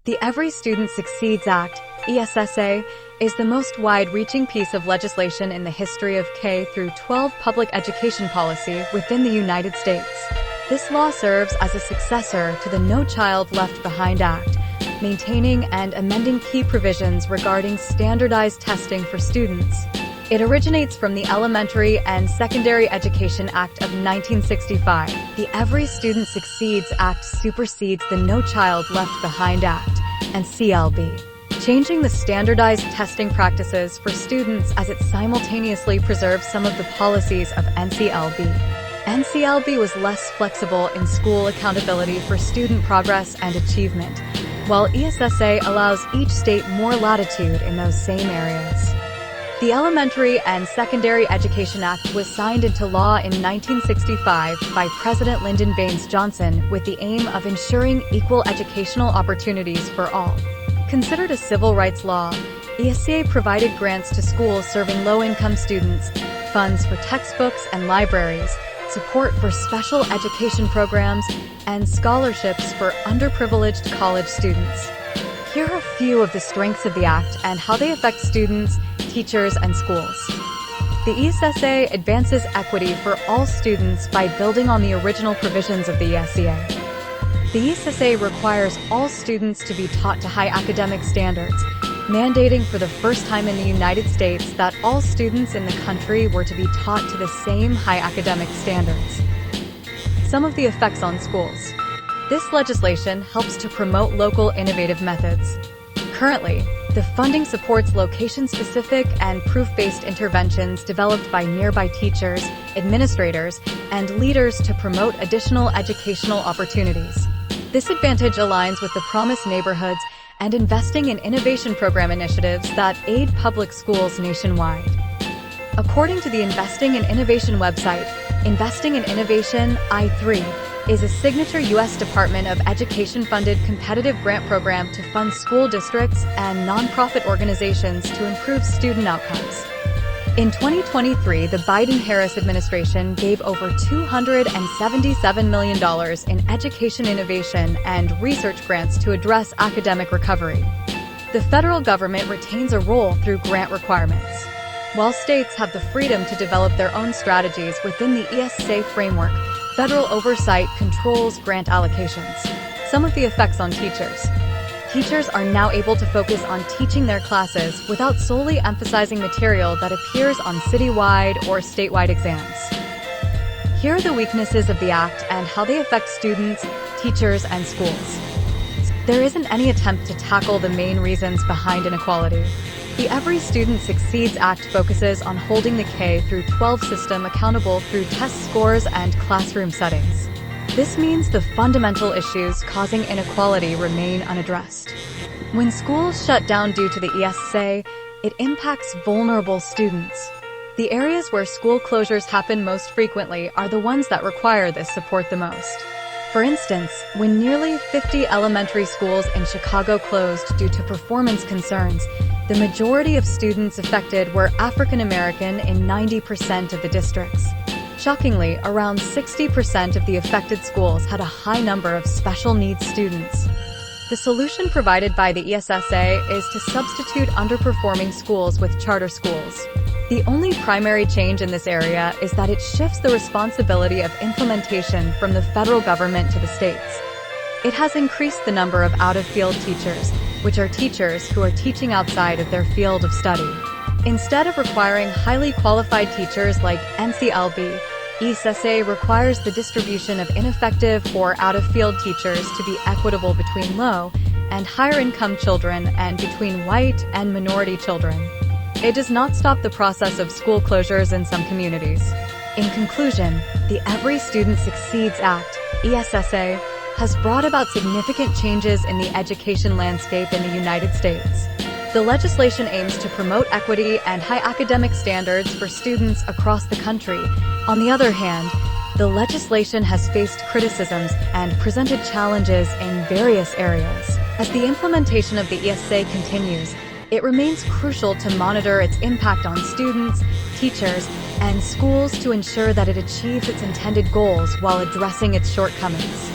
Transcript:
The Every Student Succeeds Act, ESSA, is the most wide-reaching piece of legislation in the history of K-12 public education policy within the United States. This law serves as a successor to the No Child Left Behind Act, maintaining and amending key provisions regarding standardized testing for students. It originates from the Elementary and Secondary Education Act of 1965. The Every Student Succeeds Act supersedes the No Child Left Behind Act and CLB, changing the standardized testing practices for students as it simultaneously preserves some of the policies of NCLB. NCLB was less flexible in school accountability for student progress and achievement, while ESSA allows each state more latitude in those same areas. The Elementary and Secondary Education Act was signed into law in 1965 by President Lyndon Baines Johnson with the aim of ensuring equal educational opportunities for all. Considered a civil rights law, ESSA provided grants to schools serving low-income students, funds for textbooks and libraries, support for special education programs, and scholarships for underprivileged college students. Here are a few of the strengths of the Act and how they affect students, teachers, and schools. The ESSA advances equity for all students by building on the original provisions of the ESSA. The ESSA requires all students to be taught to high academic standards, mandating for the first time in the United States that all students in the country were to be taught to the same high academic standards. Some of the effects on schools. This legislation helps to promote local innovative methods. Currently, the funding supports location-specific and proof-based interventions developed by nearby teachers, administrators, and leaders to promote additional educational opportunities. This advantage aligns with the Promise Neighborhoods and investing in innovation program initiatives that aid public schools nationwide. According to the Investing in Innovation website, Investing in Innovation, I3, is a signature U.S. Department of Education-funded competitive grant program to fund school districts and nonprofit organizations to improve student outcomes. In 2023, the Biden-Harris administration gave over $277 million in education innovation and research grants to address academic recovery. The federal government retains a role through grant requirements, while states have the freedom to develop their own strategies within the ESSA framework. Federal oversight controls grant allocations. Some of the effects on teachers. Teachers are now able to focus on teaching their classes without solely emphasizing material that appears on citywide or statewide exams. Here are the weaknesses of the Act and how they affect students, teachers, and schools. There isn't any attempt to tackle the main reasons behind inequality. The Every Student Succeeds Act focuses on holding the K-12 system accountable through test scores and classroom settings. This means the fundamental issues causing inequality remain unaddressed. When schools shut down due to the ESSA, it impacts vulnerable students. The areas where school closures happen most frequently are the ones that require this support the most. For instance, when nearly 50 elementary schools in Chicago closed due to performance concerns, the majority of students affected were African American in 90% of the districts. Shockingly, around 60% of the affected schools had a high number of special needs students. The solution provided by the ESSA is to substitute underperforming schools with charter schools. The only primary change in this area is that it shifts the responsibility of implementation from the federal government to the states. It has increased the number of out-of-field teachers, which are teachers who are teaching outside of their field of study. Instead of requiring highly qualified teachers like NCLB, ESSA requires the distribution of ineffective or out-of-field teachers to be equitable between low and higher-income children and between white and minority children. It does not stop the process of school closures in some communities. In conclusion, the Every Student Succeeds Act, ESSA, has brought about significant changes in the education landscape in the United States. The legislation aims to promote equity and high academic standards for students across the country. On the other hand, the legislation has faced criticisms and presented challenges in various areas. As the implementation of the ESSA continues, it remains crucial to monitor its impact on students, teachers, and schools to ensure that it achieves its intended goals while addressing its shortcomings.